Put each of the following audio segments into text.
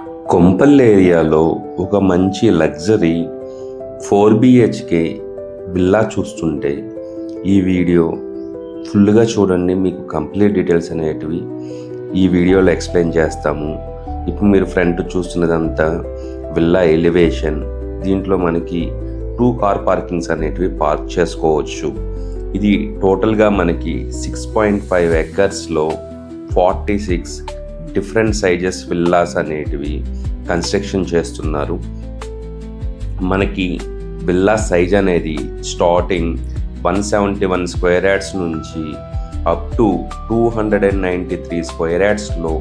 కొంపల్ ఏరియాలో ఒక మంచి లగ్జరీ 4 BHK విల్లా చూస్తుంటే ఈ వీడియో ఫుల్గా చూడండి. మీకు కంప్లీట్ డీటెయిల్స్ అనేటివి ఈ వీడియోలో ఎక్స్ప్లెయిన్ చేస్తాము. ఇప్పుడు మీరు ఫ్రంట్ చూస్తున్నదంతా విల్లా ఎలివేషన్. దీంట్లో మనకి 2 కార్ పార్కింగ్స్ అనేటివి పార్క్ చేసుకోవచ్చు. ఇది టోటల్గా మనకి 6.5 acresలో 46 డిఫరెంట్ సైజెస్ విల్లాస్ అనేటివి కన్స్ట్రక్షన్ చేస్తున్నారు. మనకి విల్లా సైజ్ అనేది స్టార్టింగ్ 171 స్క్వేర్ యార్డ్స్ నుంచి అప్ టు 293 స్క్వేర్ యార్డ్స్లో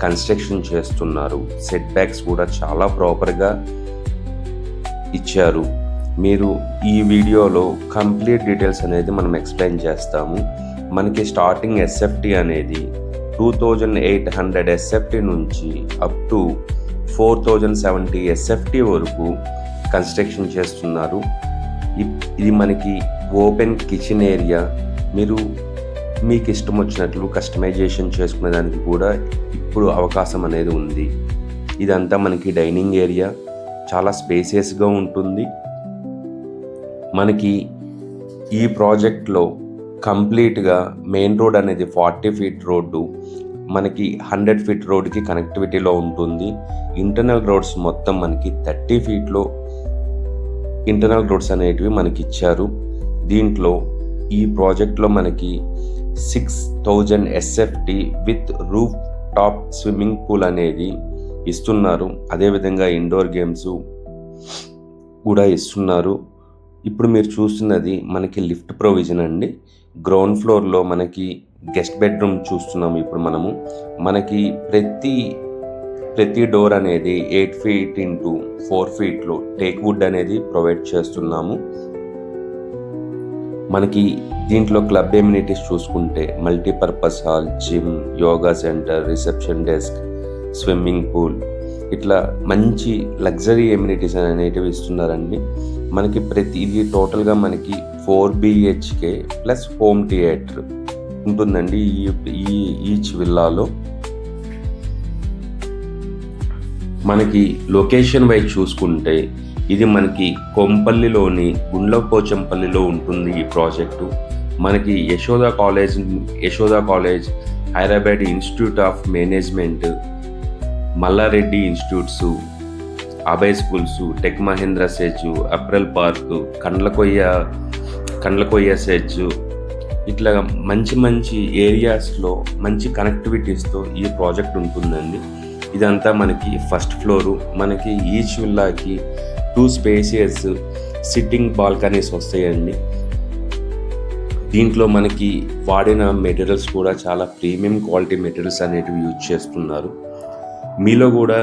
కన్స్ట్రక్షన్ చేస్తున్నారు. సెట్ బ్యాక్స్ కూడా చాలా ప్రాపర్గా ఇచ్చారు. మీరు ఈ వీడియోలో కంప్లీట్ డీటెయిల్స్ అనేది మనం ఎక్స్ప్లెయిన్ చేస్తాము. మనకి స్టార్టింగ్ ఎస్ఎఫ్టీ అనేది 2800 ఎస్ఎఫ్టీ నుంచి అప్ టు 4070 ఎస్ఎఫ్టీ వరకు కన్స్ట్రక్షన్ చేస్తున్నారు. ఇది మనకి ఓపెన్ కిచెన్ ఏరియా. మీకు ఇష్టం వచ్చినట్లు కస్టమైజేషన్ చేసుకునే దానికి కూడా ఇప్పుడు అవకాశం అనేది ఉంది. ఇదంతా మనకి డైనింగ్ ఏరియా, చాలా స్పేసియస్గా ఉంటుంది. మనకి ఈ ప్రాజెక్ట్లో కంప్లీట్గా మెయిన్ రోడ్ అనేది 40 ఫీట్ రోడ్డు మనకి 100 ఫీట్ రోడ్కి కనెక్టివిటీలో ఉంటుంది. ఇంటర్నల్ రోడ్స్ మొత్తం మనకి 30 ఫీట్లో ఇంటర్నల్ రోడ్స్ అనేటివి మనకి ఇచ్చారు. దీంట్లో ఈ ప్రాజెక్ట్లో మనకి 6000 SFT with roof top swimming pool అనేది ఇస్తున్నారు. అదేవిధంగా ఇండోర్ గేమ్స్ కూడా ఇస్తున్నారు. ఇప్పుడు మీరు చూస్తున్నది మనకి లిఫ్ట్ ప్రొవిజన్ అండి. గ్రౌండ్ ఫ్లోర్లో మనకి గెస్ట్ బెడ్రూమ్ చూస్తున్నాము. ఇప్పుడు మనకి ప్రతి డోర్ అనేది 8 ఫీట్ ఇంటూ 4 ఫీట్లో టేక్ వుడ్ అనేది ప్రొవైడ్ చేస్తున్నాము. మనకి దీంట్లో క్లబ్ ఎమ్యూనిటీస్ చూసుకుంటే multipurpose hall, gym, yoga centre, reception desk, swimming pool, ఇట్లా మంచి లగ్జరీ ఎమ్యూనిటీస్ అనేటివి ఇస్తున్నారండి. మనకి ఇది టోటల్గా మనకి 4 BHK ప్లస్ హోమ్ థియేటర్ ఉంటుందండి ఈచ్ విల్లాలో. మనకి లొకేషన్ వైజ్ చూసుకుంటే ఇది మనకి కొంపల్లిలోని గుండ్లపోచంపల్లిలో ఉంటుంది ఈ ప్రాజెక్టు. మనకి Yashoda college, Hyderabad institute of management, Malla Reddy institutes, Abhay schools, Tech Mahindra SEZ, apparel park, Kandlakoya SEZ, ఇట్లా మంచి ఏరియాస్లో మంచి కనెక్టివిటీస్తో ఈ ప్రాజెక్ట్ ఉంటుందండి. ఇదంతా మనకి ఫస్ట్ ఫ్లోరు. మనకి ఈచ్ విల్లాకి 2 స్పేసియస్ సిట్టింగ్ బాల్కనీస్ వస్తాయండి. దీంట్లో మనకి వాడిన మెటీరియల్స్ కూడా చాలా ప్రీమియం క్వాలిటీ మెటీరియల్స్ అనేటివి యూజ్ చేస్తున్నారు. మీలో కూడా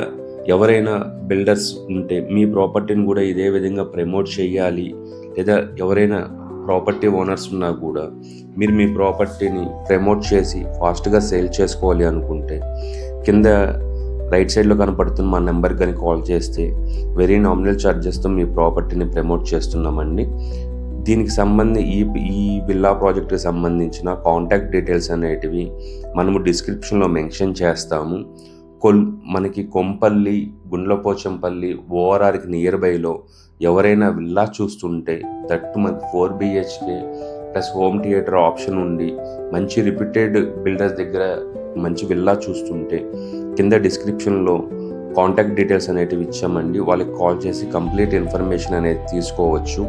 ఎవరైనా బిల్డర్స్ ఉంటే మీ ప్రాపర్టీని కూడా ఇదే విధంగా ప్రమోట్ చేయాలి, లేదా ఎవరైనా ప్రాపర్టీ ఓనర్స్ ఉన్నా కూడా మీరు మీ ప్రాపర్టీని ప్రమోట్ చేసి ఫాస్ట్గా సేల్ చేసుకోవాలి అనుకుంటే కింద రైట్ సైడ్లో కనపడుతున్న మా నెంబర్ కానీ కాల్ చేస్తే వెరీ నామినల్ ఛార్జెస్తో మీ ప్రాపర్టీని ప్రమోట్ చేస్తున్నామండి. దీనికి ఈ విల్లా ప్రాజెక్ట్కి సంబంధించిన కాంటాక్ట్ డీటెయిల్స్ అనేటివి మనము డిస్క్రిప్షన్లో మెన్షన్ చేస్తాము. మనకి కొంపల్లి, గుండ్లపోచంపల్లి, ఓఆర్ఆర్కి నియర్ బైలో ఎవరైనా విల్లా చూస్తుంటే దట్టు మనకి 4 BHK plus home theatre option ఉండి మంచి రిప్యూటెడ్ బిల్డర్స్ దగ్గర మంచి విల్లా చూస్తుంటే కింద డిస్క్రిప్షన్లో కాంటాక్ట్ డీటెయిల్స్ అనేటివి ఇచ్చామండి. వాళ్ళకి కాల్ చేసి కంప్లీట్ ఇన్ఫర్మేషన్ అనేది తీసుకోవచ్చు.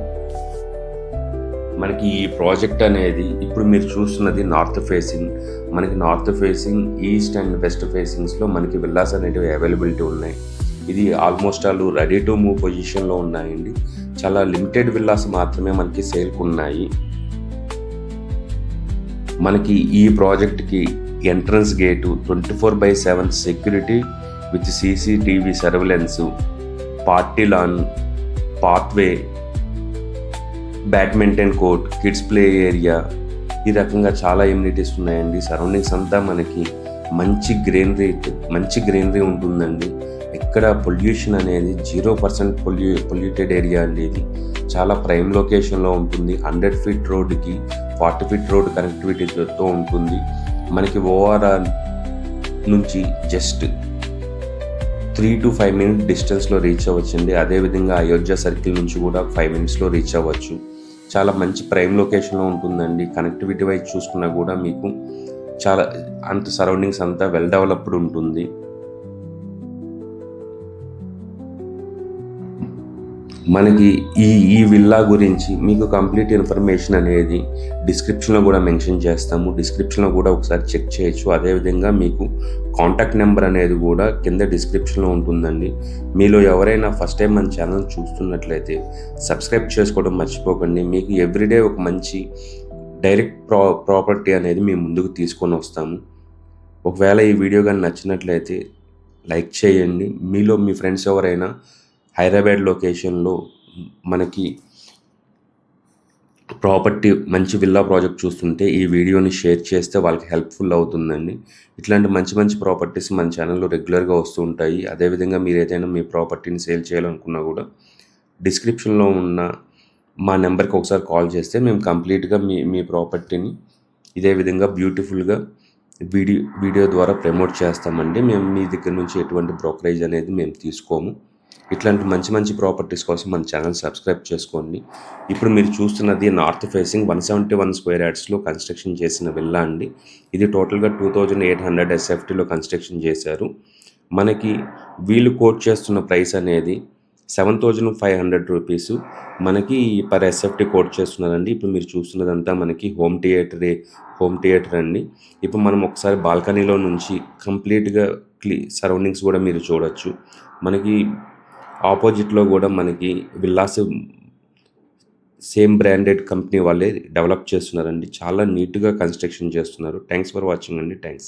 మనకి ఈ ప్రాజెక్ట్ అనేది ఇప్పుడు మీరు చూస్తున్నది నార్త్ ఫేసింగ్. మనకి north facing, east and west ఫేసింగ్స్లో మనకి విల్లాస్ అనేటివి అవైలబిలిటీ ఉన్నాయి. ఇది ఆల్మోస్ట్ రెడీ టు మూవ్ పొజిషన్లో ఉన్నాయండి. చాలా లిమిటెడ్ విల్లాస్ మాత్రమే మనకి సేల్కి ఉన్నాయి. మనకి ఈ ప్రాజెక్ట్కి entrance gate 24/7 security with CCTV surveillance, party lawn, pathway, badminton court, kids play area, ఈ రకంగా చాలా ఎమ్యూనిటీస్ ఉన్నాయండి. సరౌండింగ్స్ అంతా మనకి మంచి గ్రీనరీ ఉంటుందండి. ఎక్కడ పొల్యూషన్ అనేది 0% పొల్యూటెడ్ ఏరియా అండి. ఇది చాలా ప్రైమ్ లొకేషన్లో ఉంటుంది. 100 ఫీట్ రోడ్డుకి 40 ఫీట్ రోడ్ కనెక్టివిటీతో ఉంటుంది. మనకి ఓఆర్ఆర్ నుంచి జస్ట్ 3 to 5 మినిట్ డిస్టెన్స్లో రీచ్ అవ్వచ్చండి. అదేవిధంగా అయోధ్య సర్కిల్ నుంచి కూడా 5 మినిట్స్లో రీచ్ అవ్వచ్చు. చాలా మంచి ప్రైమ్ లొకేషన్లో ఉంటుందండి. కనెక్టివిటీ వైజ్ చూసుకున్నా కూడా మీకు చాలా సరౌండింగ్స్ అంతా వెల్ డెవలప్డ్ ఉంటుంది. మనకి ఈ విల్లా గురించి మీకు కంప్లీట్ ఇన్ఫర్మేషన్ అనేది డిస్క్రిప్షన్లో కూడా మెన్షన్ చేస్తాము. డిస్క్రిప్షన్లో కూడా ఒకసారి చెక్ చేయొచ్చు. అదేవిధంగా మీకు కాంటాక్ట్ నెంబర్ అనేది కూడా కింద డిస్క్రిప్షన్లో ఉంటుందండి. మీలో ఎవరైనా ఫస్ట్ టైం మన ఛానల్ చూస్తున్నట్లయితే సబ్స్క్రైబ్ చేసుకోవడం మర్చిపోకండి. మీకు ఎవ్రీడే ఒక మంచి డైరెక్ట్ ప్రాపర్టీ అనేది మేము ముందుకు తీసుకొని వస్తాము. ఒకవేళ ఈ వీడియో కానీ నచ్చినట్లయితే లైక్ చేయండి. మీలో మీ ఫ్రెండ్స్ ఎవరైనా హైదరాబాద్ లొకేషన్లో మనకి ప్రాపర్టీ మంచి విల్లా ప్రాజెక్ట్ చూస్తుంటే ఈ వీడియోని షేర్ చేస్తే వాళ్ళకి హెల్ప్ఫుల్ అవుతుందండి. ఇట్లాంటి మంచి మంచి ప్రాపర్టీస్ మన ఛానల్లో రెగ్యులర్గా వస్తూ ఉంటాయి. అదేవిధంగా మీరు ఏదైనా మీ ప్రాపర్టీని సేల్ చేయాలనుకున్నా కూడా డిస్క్రిప్షన్లో ఉన్న మా నెంబర్కి ఒకసారి కాల్ చేస్తే మేము కంప్లీట్గా మీ ప్రాపర్టీని ఇదే విధంగా బ్యూటిఫుల్గా వీడియో ద్వారా ప్రమోట్ చేస్తామండి. మేము మీ దగ్గర నుంచి ఎటువంటి బ్రోకరేజ్ అనేది మేము తీసుకోము. ఇట్లాంటి మంచి మంచి ప్రాపర్టీస్ కోసం మన ఛానల్ సబ్స్క్రైబ్ చేసుకోండి. ఇప్పుడు మీరు చూస్తున్నది నార్త్ ఫేసింగ్ 171 స్క్వేర్ యార్డ్స్లో కన్స్ట్రక్షన్ చేసిన విల్లా అండి. ఇది టోటల్గా 2800 SFTలో కన్స్ట్రక్షన్ చేశారు. మనకి వీళ్ళు కోట్ చేస్తున్న ప్రైస్ అనేది 7500 రూపీస్ మనకి పర్ SFT కోట్ చేస్తున్నారండి. ఇప్పుడు మీరు చూస్తున్నదంతా మనకి హోమ్ థియేటర్ అండి. ఇప్పుడు మనం ఒకసారి బాల్కనీలో నుంచి కంప్లీట్గా సరౌండింగ్స్ కూడా మీరు చూడొచ్చు. మనకి ఆపోజిట్లో కూడా మనకి విల్లాస్ సేమ్ బ్రాండెడ్ కంపెనీ వాళ్ళే డెవలప్ చేస్తున్నారండి. చాలా నీట్గా కన్స్ట్రక్షన్ చేస్తున్నారు. థ్యాంక్స్ ఫర్ వాచింగ్ అండి. థ్యాంక్స్.